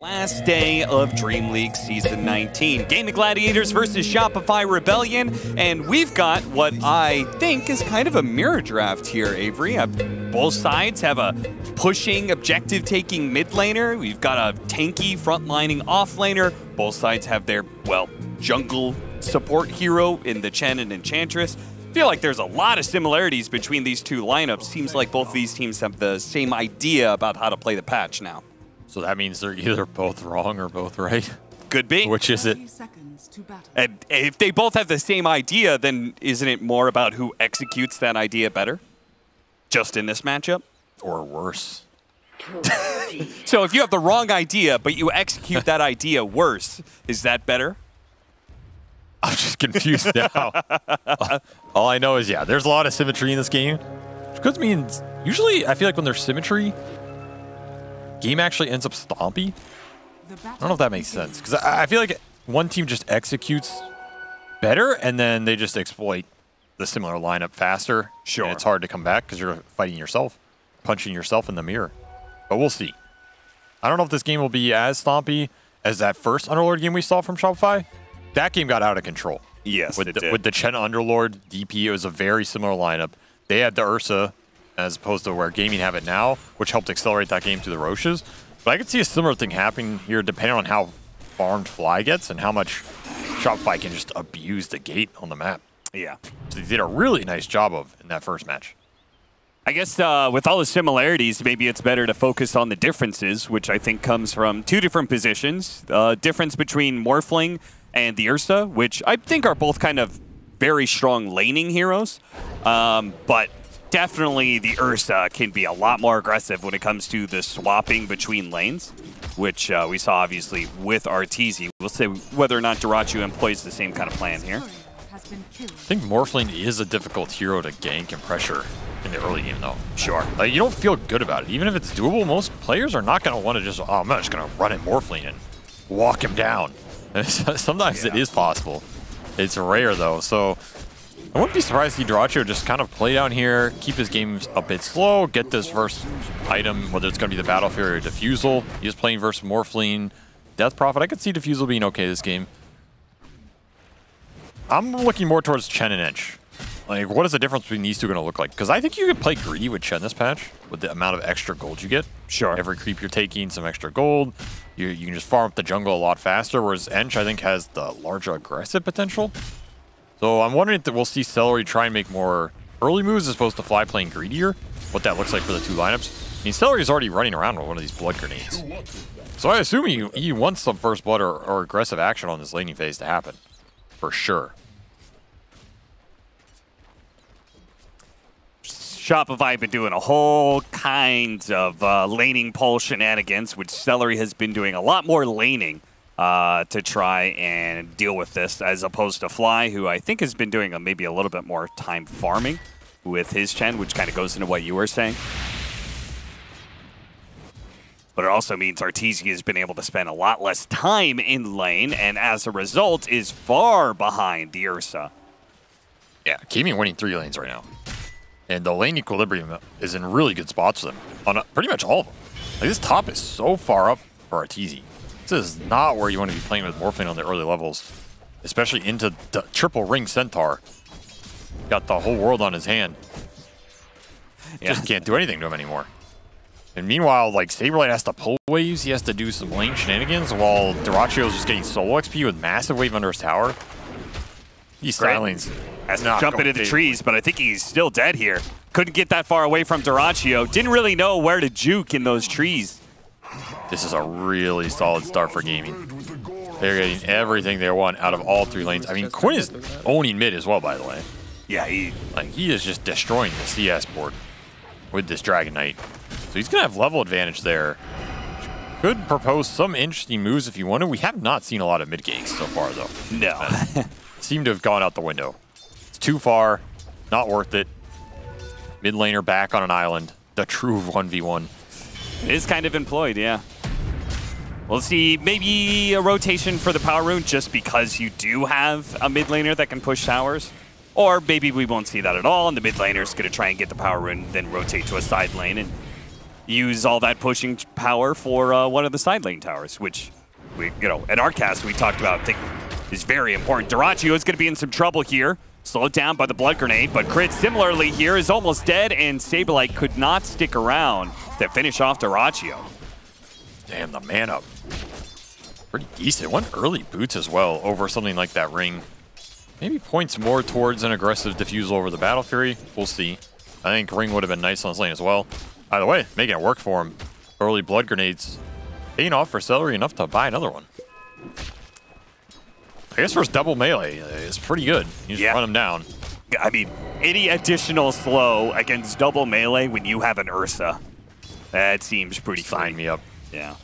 Last day of DreamLeague Season 19. Game of Gladiators versus Shopify Rebellion, and we've got what I think is kind of a mirror draft here, Avery. Both sides have a pushing, objective-taking mid laner. We've got a tanky, front-lining off laner. Both sides have their, well, jungle support hero in the Chen and Enchantress. I feel like there's a lot of similarities between these two lineups. Seems like both of these teams have the same idea about how to play the patch now. So that means they're either both wrong or both right? Could be. Which is it? And if they both have the same idea, then isn't it more about who executes that idea better? Just in this matchup? Or worse? So if you have the wrong idea, but you execute that idea worse, is that better? I'm just confused now. All I know is, yeah, there's a lot of symmetry in this game. Which means, usually, I feel like when there's symmetry, game actually ends up stompy. I don't know if that makes sense, because I feel like one team just executes better, and then they just exploit the similar lineup faster. Sure. And it's hard to come back because you're fighting yourself, punching yourself in the mirror. But we'll see. I don't know if this game will be as stompy as that first Underlord game we saw from Shopify. That game got out of control. Yes, it did. With the Chen Underlord DP, it was a very similar lineup. They had the Ursa, as opposed to where Gaming have it now, which helped accelerate that game to the Roches. But I could see a similar thing happening here depending on how farmed Fly gets and how much Shopify can just abuse the gate on the map. Yeah. So they did a really nice job of in that first match. I guess with all the similarities, maybe it's better to focus on the differences, which I think comes from two different positions. Difference between Morphling and the Ursa, which I think are both kind of very strong laning heroes. But definitely the Ursa can be a lot more aggressive when it comes to the swapping between lanes, which we saw obviously with Arteezy. We'll see whether or not Dota2 employs the same kind of plan here. I think Morphling is a difficult hero to gank and pressure in the early game, though. Sure. Like, you don't feel good about it. Even if it's doable, most players are not going to want to just, oh, I'm just going to run at Morphling and walk him down. Sometimes it is possible. It's rare, though. So I wouldn't be surprised to see Dota2 just kind of play down here, keep his game a bit slow, get this first item, whether it's going to be the Battle Fury or Diffusal. He's playing versus Morphling, Death Prophet. I could see Diffusal being okay this game. I'm looking more towards Chen and Ench. Like, what is the difference between these two going to look like? Because I think you could play greedy with Chen this patch with the amount of extra gold you get. Sure. Every creep you're taking, some extra gold. You can just farm up the jungle a lot faster, whereas Ench, I think, has the larger aggressive potential. So I'm wondering if we'll see Celery try and make more early moves as opposed to Fly playing greedier. What that looks like for the two lineups. I mean, Celery is already running around with one of these blood grenades. So I assume he wants some first blood or aggressive action on this laning phase to happen. For sure. Shopify been doing a whole kind of laning pole shenanigans, which Celery has been doing a lot more laning to try and deal with this, as opposed to Fly, who I think has been doing maybe a little bit more time farming with his Chen, which kind of goes into what you were saying. But it also means Arteezy has been able to spend a lot less time in lane, and as a result is far behind the Ursa. Yeah, Gaming winning 3 lanes right now. And the lane equilibrium is in really good spots for them, on pretty much all of them. Like, this top is so far up for Arteezy. This is not where you want to be playing with Morphling on the early levels, especially into the triple ring Centaur. Got the whole world on his hand. Yeah. Just can't do anything to him anymore. And meanwhile, like, Saberlight has to pull waves, he has to do some lane shenanigans, while Dyrachio is just getting solo XP with massive wave under his tower. He's silence. Has to jump into the trees, but I think he's still dead here. Couldn't get that far away from Dyrachio. Didn't really know where to juke in those trees. This is a really solid start for Gaming. They're getting everything they want out of all 3 lanes. I mean, Quinn is owning mid as well, by the way. Yeah, he is just destroying the CS board with this Dragon Knight. So he's going to have level advantage there. Could propose some interesting moves if you want to. We have not seen a lot of mid ganks so far, though. No. Seem to have gone out the window. It's too far. Not worth it. Mid laner back on an island. The true 1v1. It is kind of employed, yeah. We'll see maybe a rotation for the power rune just because you do have a mid laner that can push towers. Or maybe we won't see that at all, and the mid laner is going to try and get the power rune, then rotate to a side lane and use all that pushing power for one of the side lane towers, which at our cast we talked about. I think is very important. Dyrachyo is going to be in some trouble here. Slowed down by the blood grenade, but Crit similarly here is almost dead, and Saberlight could not stick around to finish off Dyrachyo. Damn, the man up. Pretty decent. Went early boots as well over something like that ring. Maybe points more towards an aggressive diffusal over the Battle Fury. We'll see. I think ring would have been nice on this lane as well. Either way, making it work for him. Early blood grenades. Paying off for Celery enough to buy another one. I guess first double melee is pretty good. You just run him down. I mean, any additional slow against double melee when you have an Ursa, that seems pretty fine. Sign me up. Yeah.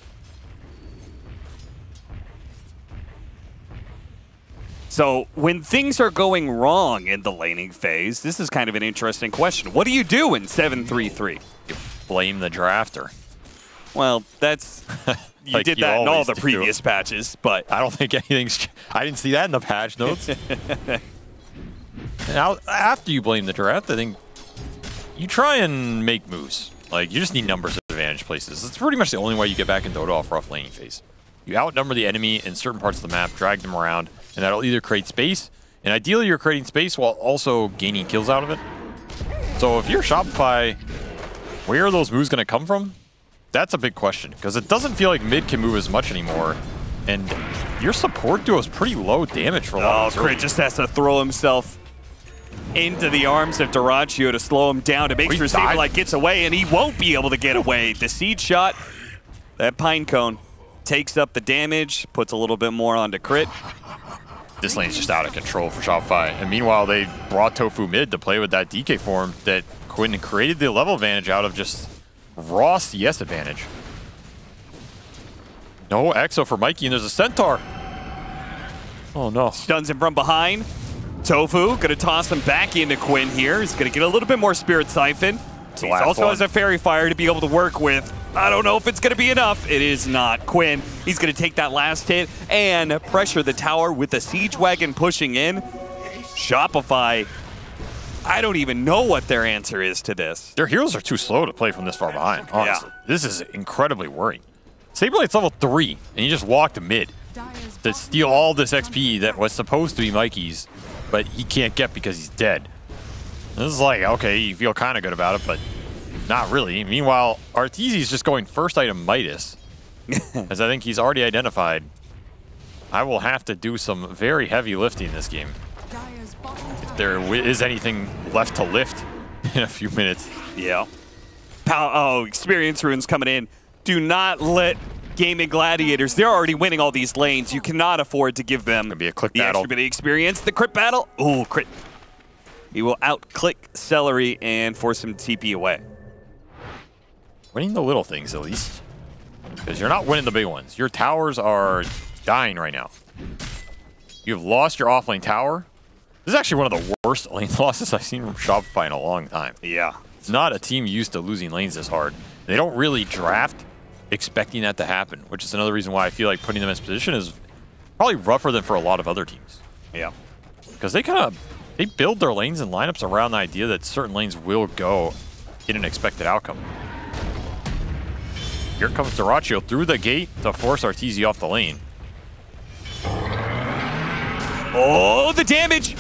So when things are going wrong in the laning phase, this is kind of an interesting question. What do you do in 7-3-3? You blame the drafter. Well, that's... You like did you that in all the do. previous patches, but... I don't think anything's... I didn't see that in the patch notes. Now, after you blame the draft, I think you try and make moves. Like, you just need numbers advantage places. It's pretty much the only way you get back in Dota off rough laning phase. You outnumber the enemy in certain parts of the map, drag them around, and that'll either create space, and ideally you're creating space while also gaining kills out of it. So if you're Shopify, where are those moves going to come from? That's a big question, because it doesn't feel like mid can move as much anymore, and your support duo is pretty low damage for a lot of Crit just has to throw himself into the arms of Dyrachyo to slow him down to make sure Saberlight gets away, and he won't be able to get away. The Siege shot, that Pine Cone, takes up the damage, puts a little bit more onto Crit. This lane's just out of control for Shopify, and meanwhile they brought Tofu mid to play with that DK form that Quinn created the level advantage out of just raw CS advantage. No Exo for Mikey, and there's a Centaur. Oh no. Stuns him from behind. Tofu gonna toss him back into Quinn here. He's gonna get a little bit more Spirit Siphon. He also has a Fairy Fire to be able to work with. I don't know if it's gonna be enough. It is not. Quinn, he's gonna take that last hit and pressure the tower with the Siege Wagon pushing in. Shopify, I don't even know what their answer is to this. Their heroes are too slow to play from this far behind, honestly. Yeah. This is incredibly worrying. Saberlight's level 3, and he just walked mid to steal all this XP that was supposed to be Mikey's, but he can't get because he's dead. This is like, okay, you feel kind of good about it, but not really. Meanwhile, Arteezy's just going first item Midas, as I think he's already identified. I will have to do some very heavy lifting this game. If there is anything left to lift in a few minutes. Yeah. Oh, experience runes coming in. Do not let Gaming Gladiators, they're already winning all these lanes. You cannot afford to give them be a click the battle. Extra bit of experience. The crit battle. Ooh, crit. He will out-click Celery and force him to TP away. Winning the little things, at least. Because you're not winning the big ones. Your towers are dying right now. You've lost your offlane tower. This is actually one of the worst lane losses I've seen from Shopify in a long time. Yeah. It's not a team used to losing lanes this hard. They don't really draft expecting that to happen, which is another reason why I feel like putting them in this position is probably rougher than for a lot of other teams. Yeah. Because they build their lanes and lineups around the idea that certain lanes will go in an expected outcome. Here comes Dyrachyo through the gate to force Arteezy off the lane. Oh, the damage!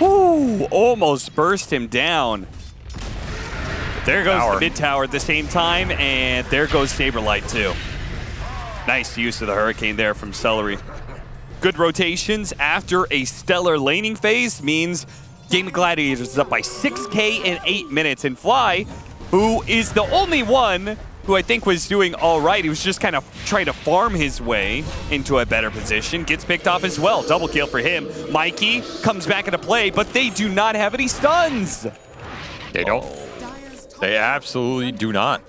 Ooh, almost burst him down. There goes the mid tower at the same time, and there goes Saberlight too. Nice use of the Hurricane there from Celery. Good rotations after a stellar laning phase means Gaming Gladiators is up by 6K in 8 minutes. And Fly, who is the only one who I think was doing all right, he was just kind of trying to farm his way into a better position, gets picked off as well. Double kill for him. Mikey comes back into play, but they do not have any stuns. They don't. They absolutely do not.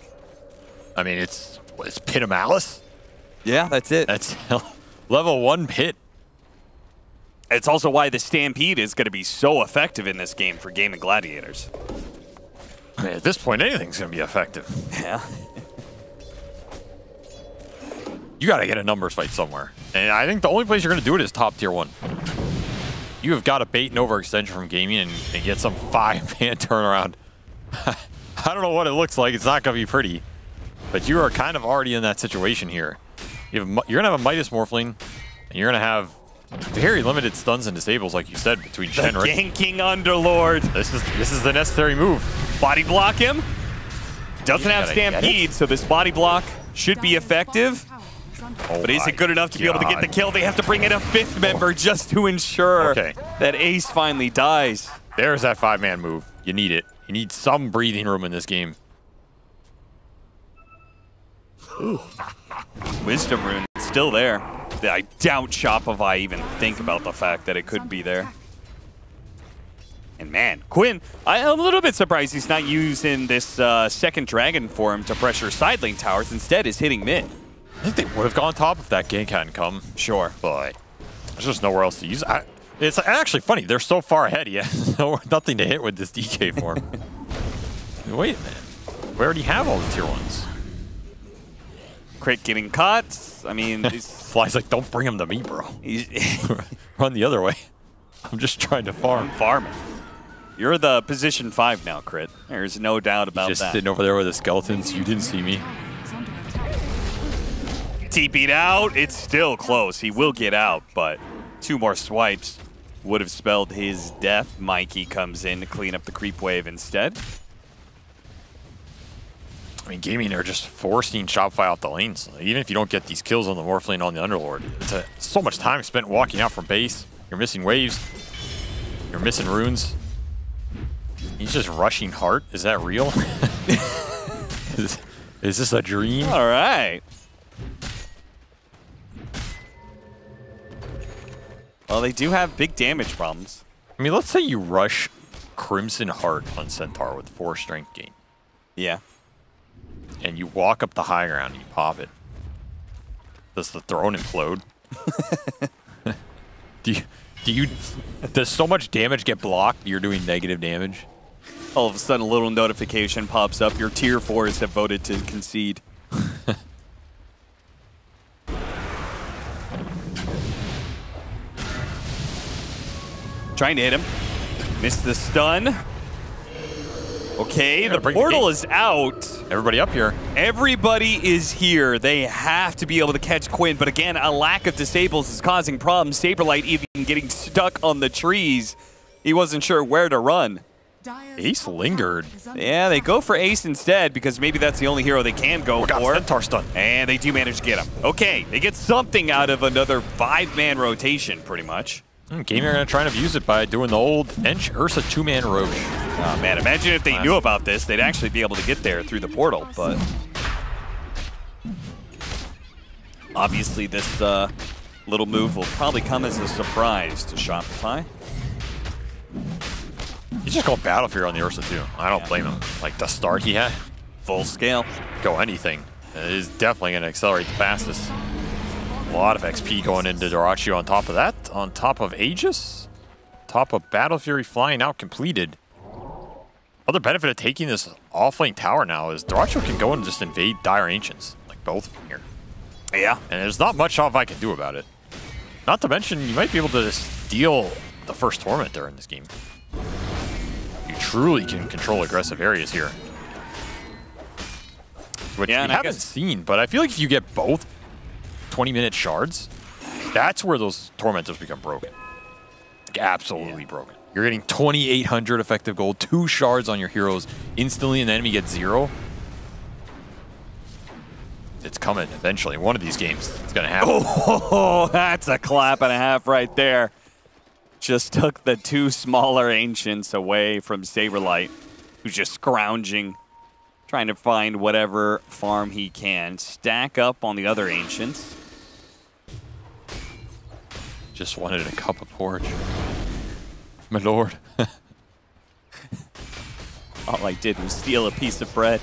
I mean, it's Pit of Malice? Yeah, that's it. That's level 1 Pit. It's also why the Stampede is going to be so effective in this game for Gaming Gladiators. I mean, at this point, anything's going to be effective. Yeah. You got to get a numbers fight somewhere. And I think the only place you're going to do it is top tier 1. You have got to bait an overextension from gaming and get some 5-man turnaround. I don't know what it looks like. It's not going to be pretty. But you are kind of already in that situation here. You're going to have a Midas Morphling, and you're going to have very limited stuns and disables, like you said, between Shen and ganking Underlord. This is the necessary move. Body block him. Doesn't have Stampede, so this body block should be effective. But is it good enough to be able to get the kill? They have to bring in a 5th member just to ensure that Ace finally dies. There's that 5-man move. You need it. You need some breathing room in this game. Ooh. Wisdom Rune, it's still there. I doubt Shopify even think about the fact that it could be there. And man, Quinn, I'm a little bit surprised he's not using this second dragon form to pressure side lane towers. Instead, is hitting mid. I think they would have gone top if that gank hadn't come. Sure. But there's just nowhere else to use. It's actually funny. They're so far ahead. He has nothing to hit with this DK form. Wait a minute. We already have all the tier 1s. Crit getting caught. I mean, Fly's like, don't bring him to me, bro. Run the other way. I'm just trying to farm. Farming. You're the position 5 now, Crit. There's no doubt about that. Just sitting over there with the skeletons. You didn't see me. TP'd out. It's still close. He will get out, but 2 more swipes would have spelled his death. Mikey comes in to clean up the creep wave instead. I mean, Gaming are just forcing Shopify out the lanes. Even if you don't get these kills on the Morphling on the Underlord, it's so much time spent walking out from base. You're missing waves. You're missing runes. He's just rushing Heart. Is that real? Is this a dream? All right. Well, they do have big damage problems. I mean, let's say you rush Crimson Heart on Centaur with 4 strength gain. Yeah. And you walk up the high ground and you pop it. Does the throne implode? Does so much damage get blocked you're doing negative damage? All of a sudden a little notification pops up. Your tier 4s have voted to concede. Trying to hit him. Missed the stun. Okay, the portal is out. Everybody up here. Everybody is here. They have to be able to catch Quinn, but again, a lack of disables is causing problems. Saberlight even getting stuck on the trees. He wasn't sure where to run. Ace lingered. Yeah, they go for Ace instead because maybe that's the only hero they can go for. Centaur stun. And they do manage to get him. Okay, they get something out of another 5-man rotation, pretty much. Gaming are going to try and abuse it by doing the old Ench Ursa 2-man roach. Oh man, imagine if they knew about this, they'd actually be able to get there through the portal, but obviously this little move will probably come as a surprise to Shopify. He's just going Battlefield on the Ursa too. I don't blame him. Like the start he had. Full scale. Go anything. It is definitely going to accelerate the fastest. A lot of XP going into Dyrachyo on top of that. On top of Aegis. Top of Battle Fury flying out completed. Other benefit of taking this offlane tower now is Dyrachyo can go and just invade Dire Ancients. Like both from here. Yeah. And there's not much Shopify can do about it. Not to mention, you might be able to steal the first Tormentor in this game. You truly can control aggressive areas here. Which we haven't seen, but I feel like if you get both 20-minute shards, that's where those Tormentors become broken. Like absolutely broken. You're getting 2,800 effective gold, 2 shards on your heroes instantly, and the enemy gets 0. It's coming eventually. One of these games, it's going to happen. Oh, that's a clap and a half right there. Just took the 2 smaller Ancients away from Saberlight, who's just scrounging, trying to find whatever farm he can. Stack up on the other Ancients. Just wanted a cup of porridge. My lord. All I did was steal a piece of bread.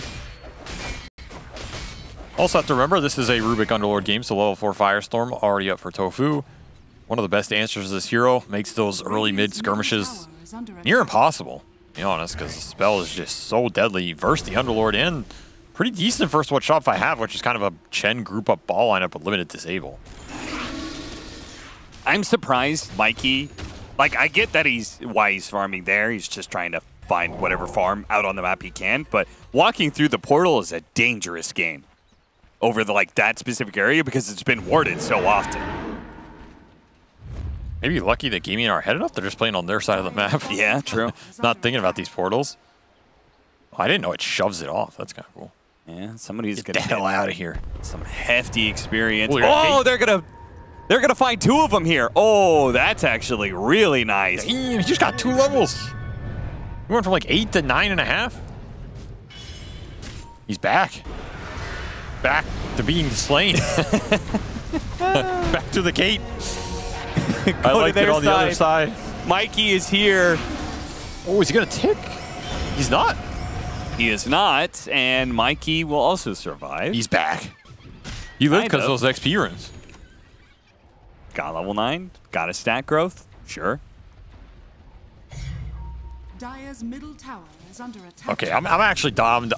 Also have to remember, this is a Rubik Underlord game, so level 4 Firestorm already up for Tofu. One of the best answers to this hero. Makes those early mid skirmishes near impossible, to be honest, because the spell is just so deadly versus the Underlord and pretty decent versus what Shopify have, which is kind of a Chen group up ball lineup with limited disable. I'm surprised Mikey, like I get that why he's farming there. He's just trying to find whatever farm out on the map he can, but walking through the portal is a dangerous game. over that specific area because it's been warded so often. Maybe lucky that Gaming are ahead enough. They're just playing on their side of the map. Yeah, true. Not thinking about these portals. Oh, I didn't know it shoves it off. That's kind of cool. Yeah, somebody's Get the hell out of here. Some hefty experience. Ooh, oh, they're gonna find 2 of them here. Oh, that's actually really nice. Damn, he just got 2 levels. We went from 8 to 9.5. He's back. Back to being slain. Back to the gate. I like it on the other side. Mikey is here. Oh, is he gonna tick? He's not. He is not, and Mikey will also survive. He's back. He lived because of those XP runes. Got level 9. Got a stat growth. Sure. Dire's middle tower is under attack. Okay, I'm actually done.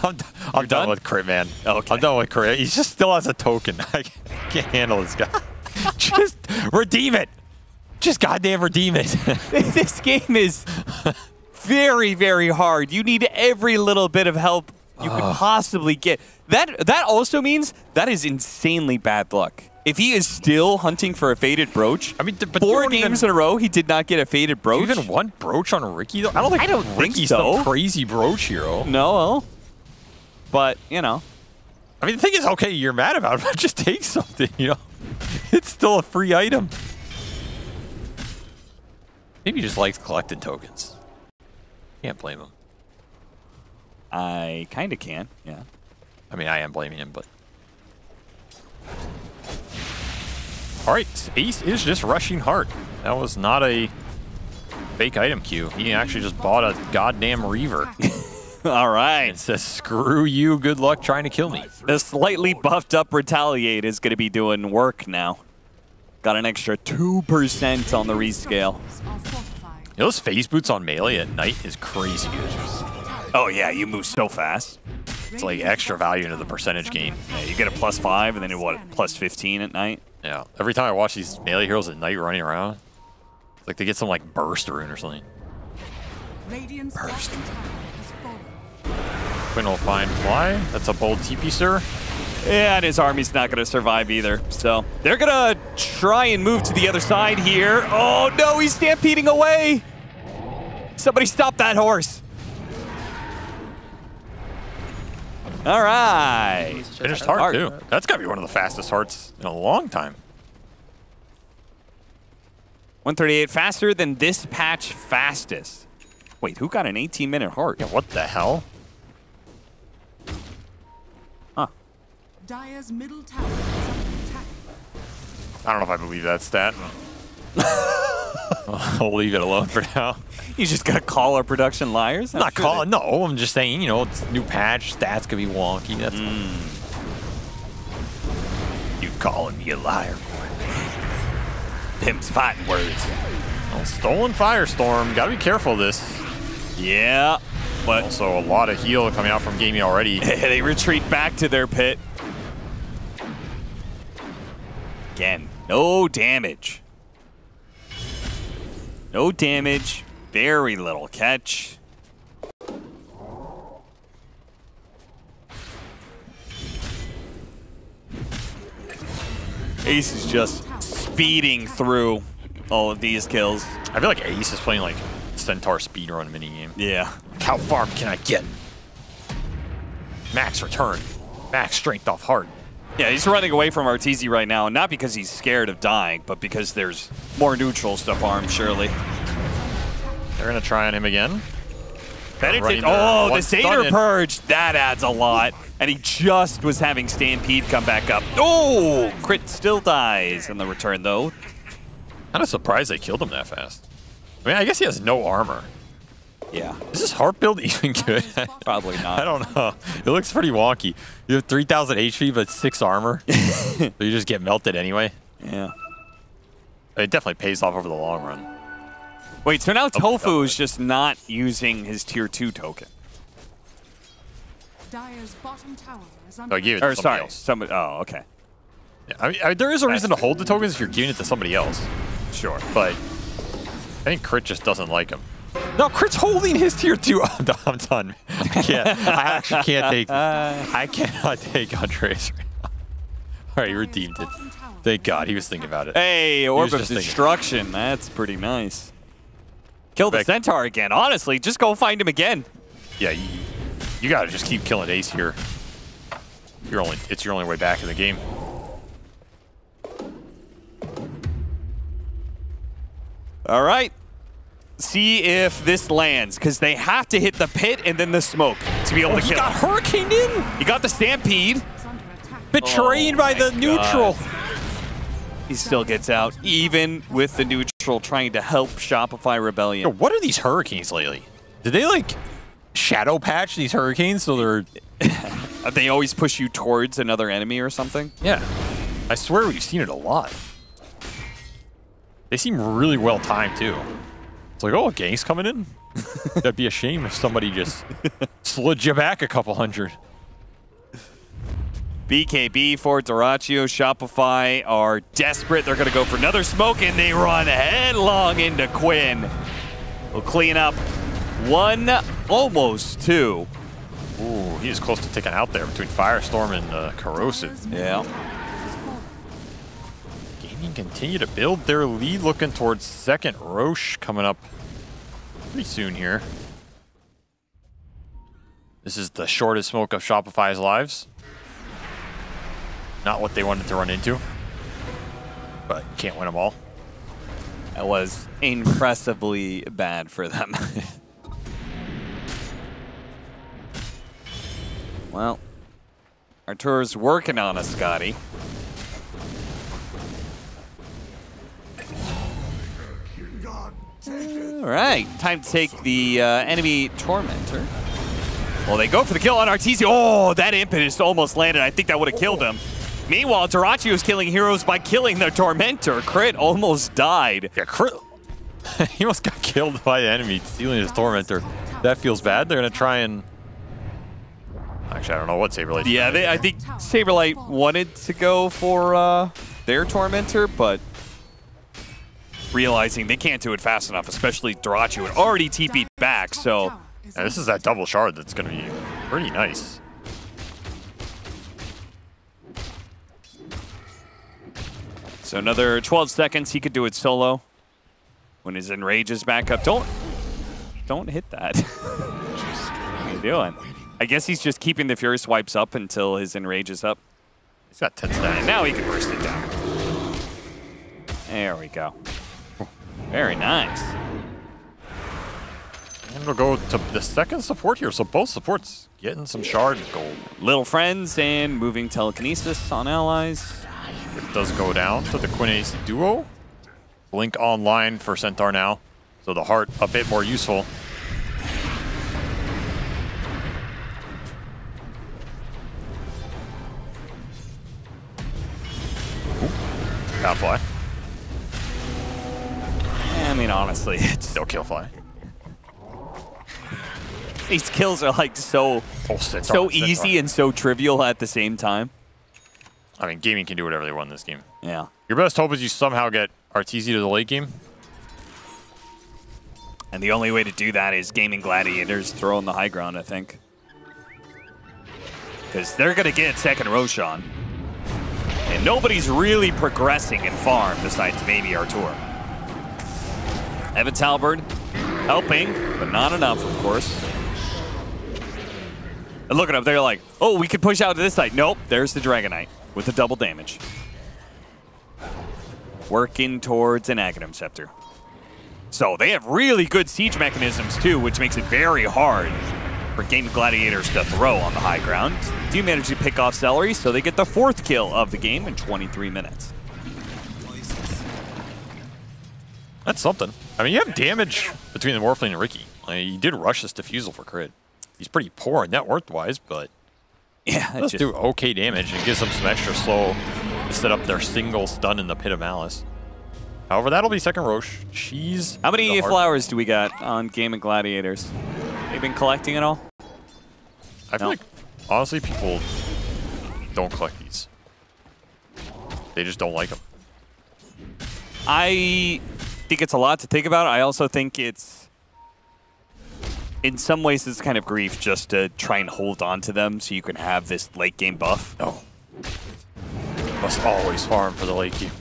I'm done with Crit, man. Okay. I'm done with Crit. He just still has a token. I can't handle this guy. Just redeem it. Just goddamn redeem it. This game is very, very hard. You need every little bit of help you could possibly get. That also means that is insanely bad luck. If he is still hunting for a faded brooch, I mean, but 4 games in a row he did not get a faded brooch. Do you even want brooch on Ricky though? I don't think Ricky's so. the crazy brooch hero. No, but you know. I mean, the thing is, okay, you're mad about it, but just take something, you know? It's still a free item. Maybe he just likes collecting tokens. Can't blame him. I kind of can, yeah. I mean, I am blaming him, but... All right, Ace is just rushing hard. That was not a fake item queue. He actually just bought a goddamn Reaver. All right. It says, screw you, good luck trying to kill me. The slightly buffed up Retaliate is going to be doing work now. Got an extra 2% on the rescale. You know, those phase boots on melee at night is crazy good. Oh yeah, you move so fast. It's like extra value into the percentage gain. Yeah, you get a +5 and then you what, +15 at night? Yeah, every time I watch these melee heroes at night running around, it's like they get some burst rune or something. Burst. Quinn will find fly. That's a bold TP, sir. Yeah, and his army's not going to survive either. So they're going to try and move to the other side here. Oh no, he's stampeding away. Somebody stop that horse. All right. Finished hard, too. That's got to be one of the fastest hearts in a long time. 138 faster than this patch fastest. Wait, who got an 18-minute heart? Yeah, what the hell? Huh. Dire's middle tower is under attack. I don't know if I believe that stat. I'll leave it alone for now. You just got to call our production liars? I'm not calling. No, I'm just saying, you know, it's a new patch. Stats could be wonky. That's You calling me a liar, boy. Them's fighting words. Well, stolen Firestorm. Got to be careful of this. Yeah, but Also, a lot of heal coming out from Gamey already. they retreat back to their pit. Again, no damage. No damage. Very little catch. Ace is just speeding through all of these kills. I feel like Ace is playing like Centaur speedrun minigame. Yeah. How far can I get? Max return. Max strength off heart. Yeah, he's running away from Arteezy right now, not because he's scared of dying, but because there's more neutral stuff armed, surely. They're going to try on him again. Oh, the Satyr Purge. That adds a lot. And he just was having Stampede come back up. Oh, Crit still dies in the return, though. Kind of surprised they killed him that fast. I mean, I guess he has no armor. Yeah. Is this heart build even good? Probably not. I don't know. It looks pretty wonky. You have 3,000 HP, but 6 armor. So you just get melted anyway. Yeah. It definitely pays off over the long run. Wait, so now Tofu is just not using his tier 2 token. Dire's bottom tower is under Oh, I gave it to somebody else. Somebody. Oh, okay. Yeah, I mean, there is a reason to hold the tokens if you're giving it to somebody else. Sure. But I think Crit just doesn't like him. No, Crit's holding his tier 2. I'm done. I actually can't take. I cannot take Andres right now. All right, he redeemed it. Thank God, he was thinking about it. Hey, Orb of Destruction. That's pretty nice. Kill the Centaur again. Honestly, just go find him again. Yeah, you gotta just keep killing Ace here. It's your only way back in the game. All right. See if this lands, because they have to hit the pit and then the smoke to be able to kill. He got Hurricane in. He got the Stampede. Betrayed by the neutral. He still gets out, even with the neutral trying to help Shopify Rebellion. Yo, what are these hurricanes lately? Did they like shadow patch these hurricanes so they're... They always push you towards another enemy or something? Yeah. I swear we've seen it a lot. They seem really well timed too. It's like, oh, a gang's coming in? That'd be a shame if somebody just slid you back a couple hundred. BKB for Doraccio. Shopify are desperate. They're going to go for another smoke, and they run headlong into Quinn. We'll clean up 1, almost 2. Ooh, he is close to taking out there between Firestorm and Corrosive. Yeah. Gaming continue to build their lead, looking towards second. Roche coming up pretty soon here. This is the shortest smoke of Shopify's lives. Not what they wanted to run into, but can't win them all. That was impressively bad for them. Well, Artur's working on us, Scotty. All right, time to take the enemy Tormentor. Well, they go for the kill on Arteezy. Oh, that impetus almost landed. I think that would have killed him. Meanwhile, Doraccio is killing heroes by killing the Tormentor. Crit almost died. Yeah, Crit. He almost got killed by the enemy stealing his Tormentor. That feels bad. They're going to try and... Actually, I don't know what Saberlight. Yeah, I think Saberlight wanted to go for their Tormentor, but realizing they can't do it fast enough, especially Doraccio had already TP'd back, so... Yeah, this is that double shard that's going to be pretty nice. So another 12 seconds, he could do it solo. When his enrage is back up, don't hit that. What are you doing? I guess he's just keeping the Fury Swipes up until his enrage is up. He's got 10 stacks. And now he can burst it down. There we go. Very nice. And we'll go to the second support here. So both supports getting some shard gold. Little friends and moving telekinesis on allies. It does go down to the Quinn Ace duo. Blink online for Centaur now. So the heart a bit more useful. Godfly. I mean, honestly, it's still Killfly. These kills are like so easy and so trivial at the same time. I mean, gaming can do whatever they want in this game. Yeah. Your best hope is you somehow get Arteezy to the late game. And the only way to do that is gaming Gladiators throwing the high ground, I think. Because they're going to get second Roshan. And nobody's really progressing in farm besides maybe Artur. Evan Talbert helping, but not enough, of course. And look at them, they're like, oh, we could push out to this side. Nope, there's the Dragonite with the double damage. Working towards an Aghanim Scepter. So they have really good siege mechanisms too, which makes it very hard for Game Gladiators to throw on the high ground. Do manage to pick off Celery, so they get the 4th kill of the game in 23 minutes. That's something. I mean, you have damage between the Morphling and Ricky. Like, he did rush this Diffusal for crit. He's pretty poor in net worth-wise, but yeah, does do okay damage and gives them some extra slow to set up their single stun in the Pit of Malice. However, that'll be second Roche. She's how many flowers do we got on Game of Gladiators? They've been collecting it all? I feel like, honestly, people don't collect these. They just don't like them. I think it's a lot to think about. I also think it's in some ways, it's kind of grief just to try and hold on to them so you can have this late game buff. Oh. Must always farm for the late game.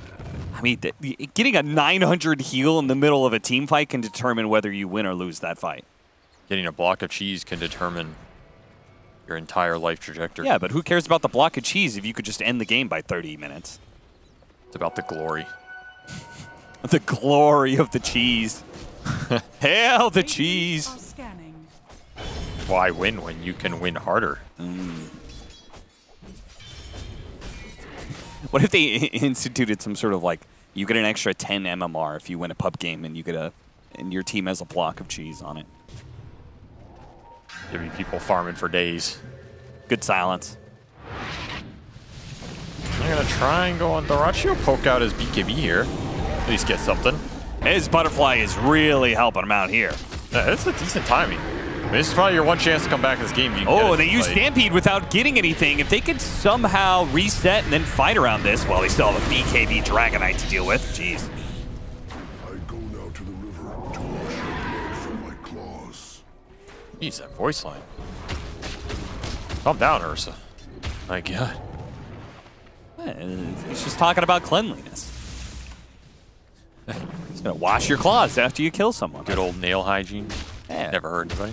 I mean, getting a 900 heal in the middle of a team fight can determine whether you win or lose that fight. Getting a block of cheese can determine your entire life trajectory. Yeah, but who cares about the block of cheese if you could just end the game by 30 minutes? It's about the glory. The glory of the cheese. Hail the cheese. Are scanning. Why win when you can win harder? What if they instituted some sort of like, you get an extra 10 MMR if you win a pub game and you get and your team has a block of cheese on it? There'd be people farming for days. Good silence. I'm gonna try and go on Dyrachyo, poke out his BKB here. At least get something. His butterfly is really helping him out here. Yeah, that's a decent timing. I mean, this is probably your one chance to come back in this game. Oh, they use Stampede without getting anything. If they could somehow reset and then fight around this, well, they still have a BKB Dragonite to deal with. Jeez. I go now to the river to wash your blood from my claws. Jeez, that voice line. Calm down, Ursa. My God. He's just talking about cleanliness. He's gonna wash your claws after you kill someone. Good old nail hygiene. Yeah. Never hurt anybody.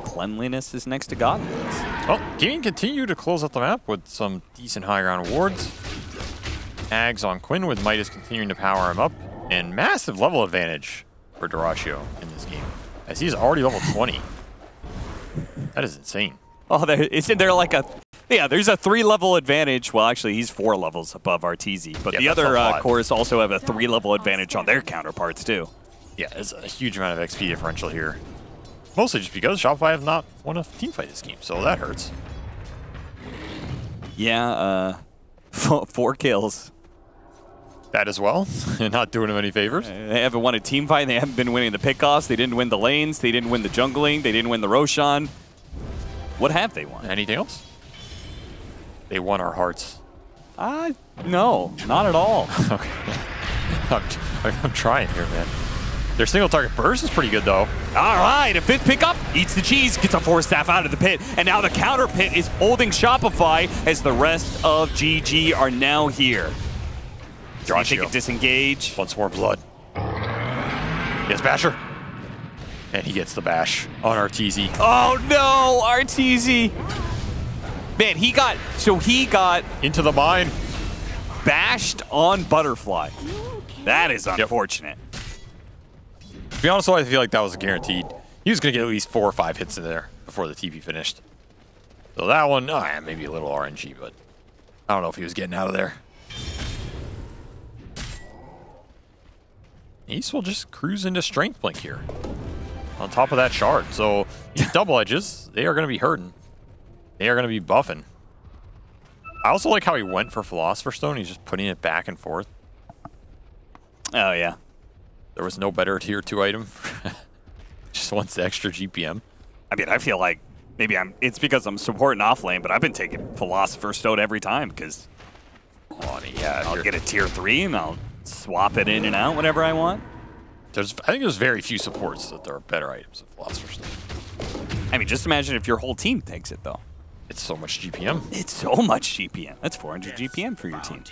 Cleanliness is next to godliness. Well, Gaming continue to close out the map with some decent high ground wards. Ags on Quinn with Midas continuing to power him up. And massive level advantage for Dyrachyo in this game, as he's already level 20. That is insane. Oh, isn't there like a... Yeah, there's a 3-level advantage. Well, actually, he's 4 levels above RTZ. But yeah, the other cores also have a 3-level advantage on their counterparts, too. Yeah, there's a huge amount of XP differential here. Mostly just because Shopify have not won a team fight this game, so that hurts. Yeah, 4 kills. That as well, and not doing them any favors. They haven't won a team fight. They haven't been winning the pickoffs. They didn't win the lanes. They didn't win the jungling. They didn't win the Roshan. What have they won? Anything else? They won our hearts. No, not at all. Okay. I'm trying here, man. Their single target burst is pretty good, though. All right, a 5th pickup, eats the cheese, gets a 4 staff out of the pit, and now the counter pit is holding Shopify as the rest of GG are now here. Do you think it disengage? Once more blood. Yes, Basher. And he gets the bash on RTZ. Oh no, RTZ. Man, he got Into the mine. bashed on Butterfly. That is unfortunate. To be honest, though, I feel like that was guaranteed. He was going to get at least 4 or 5 hits in there before the TP finished. So that one, maybe a little RNG, but I don't know if he was getting out of there. East will just cruise into Strength Blink here on top of that shard. So these double edges, they are going to be hurting. They are going to be buffing. I also like how he went for Philosopher's Stone. He's just putting it back and forth. Oh, yeah. There was no better tier 2 item. Just wants the extra GPM. I mean, I feel like maybe it's because I'm supporting off lane, but I've been taking Philosopher's Stone every time because I'll get a tier 3 and I'll swap it in and out whenever I want. I think there's very few supports that there are better items of Philosopher's Stone. I mean, just imagine if your whole team takes it, though. It's so much GPM. It's so much GPM. That's 400 GPM for your team.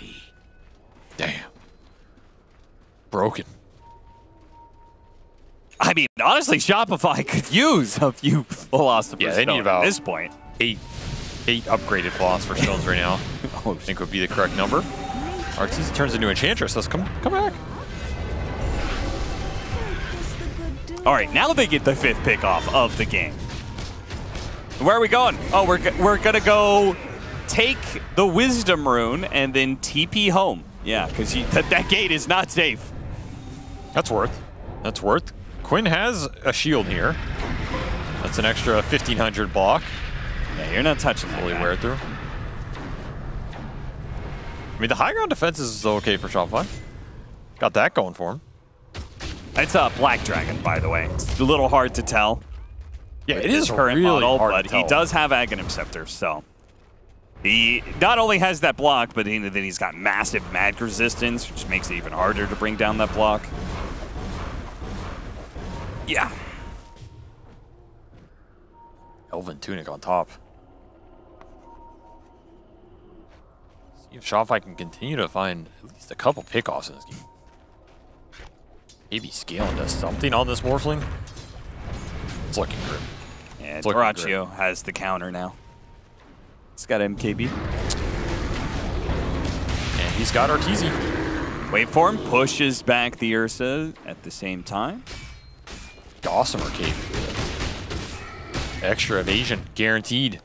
Damn. Broken. I mean, honestly, Shopify could use a few Philosopher's they need Stone about at this point. 8 upgraded Philosopher's Stones right now. I think would be the correct number. RTZ turns into Enchantress. Let's come back. All right, now they get the 5th pick off of the game. Where are we going? Oh, we're gonna go take the Wisdom Rune and then TP home. Yeah, because that gate is not safe. That's worth. That's worth. Quinn has a shield here. That's an extra 1500 block. Yeah, you're not touching that. Fully wear it through. I mean, the high ground defense is okay for Shopify. Got that going for him. It's a Black Dragon, by the way. It's a little hard to tell. Yeah, it is current really model, hard but to tell. he does have Aghanim Scepter, so he not only has that block, but then he's got massive mag resistance, which makes it even harder to bring down that block. Yeah. Elven Tunic on top. See if Shopify can continue to find at least a couple pickoffs in this game. Maybe Scaling does something on this Morphling. It's looking grim. And Dyrachyo has the counter now. He's got MKB. And he's got Arteezy. Waveform pushes back the Ursa at the same time. Gossamer Cape. Extra evasion, guaranteed.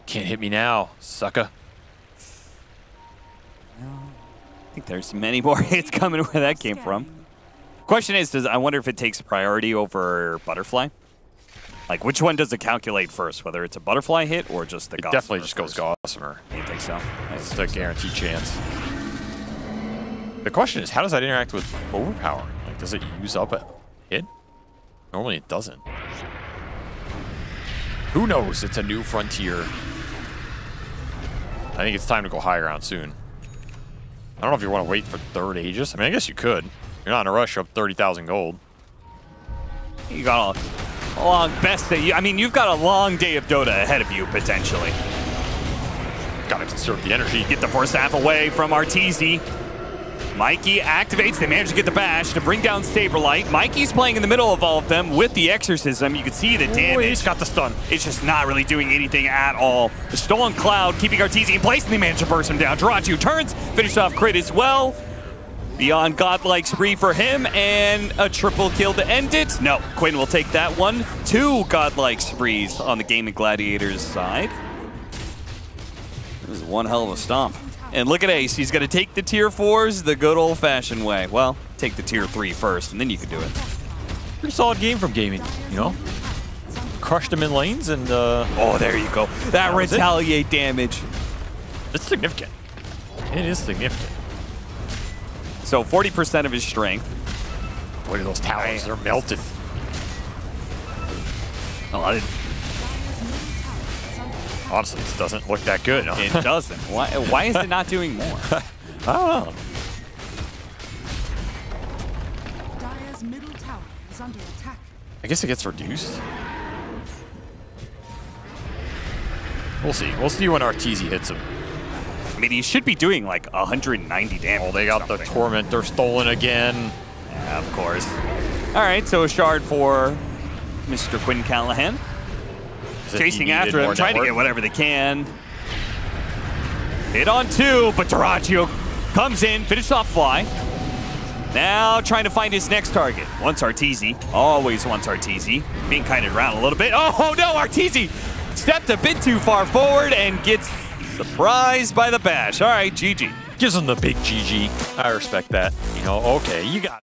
Can't hit me now, sucker. I think there's many more hits coming where that came from. Question is, I wonder if it takes priority over Butterfly? Like, which one does it calculate first? Whether it's a Butterfly hit or just the Gossamer? It definitely just goes Gossamer. You think so? It's a guaranteed chance. The question is, how does that interact with Overpower? Like, does it use up a hit? Normally it doesn't. Who knows? It's a new frontier. I think it's time to go high ground soon. I don't know if you want to wait for third Aegis. I mean, I guess you could. You're not in a rush. You're up 30,000 gold. You got a long best day. I mean, you've got a long day of Dota ahead of you, potentially. Gotta conserve the energy. Get the first half away from Arteezy. Mikey activates. They manage to get the bash to bring down Saberlight. Mikey's playing in the middle of all of them with the Exorcism. You can see the damage. He's got the stun. It's just not really doing anything at all. The Stolen Cloud keeping Arteezy in place, and they manage to burst him down. Dyrachyo turns, finished off crit as well. Beyond godlike spree for him, and a triple kill to end it. No, Quinn will take that one. 2 godlike sprees on the Gaming Gladiators side. This is one hell of a stomp. And look at Ace, he's gonna take the tier 4s the good old-fashioned way. Well, take the tier 3 first, and then you can do it. Pretty solid game from Gaming, you know? Crushed him in lanes, and oh, there you go. That retaliate damage. It's significant. It is significant. So 40% of his strength. Look at those towers, they're melted. Oh, I didn't. Honestly, this doesn't look that good. It doesn't. Why is it not doing more? I don't know. Dire's middle tower is under attack. I guess it gets reduced. We'll see. We'll see when Arteezy hits him. I mean, he should be doing like 190 damage. Oh, they got the Tormentor stolen again. Yeah, of course. All right, so a shard for Mr. Quinn Callahan. Chasing after him, trying to get whatever they can. Hit on 2, but Dyrachyo comes in, finishes off Fly. Now trying to find his next target. Wants Arteezy, always wants Arteezy. Being kited around a little bit. Oh no, Arteezy stepped a bit too far forward and gets surprised by the bash. All right, GG. Gives him the big GG. I respect that. You know, okay, you got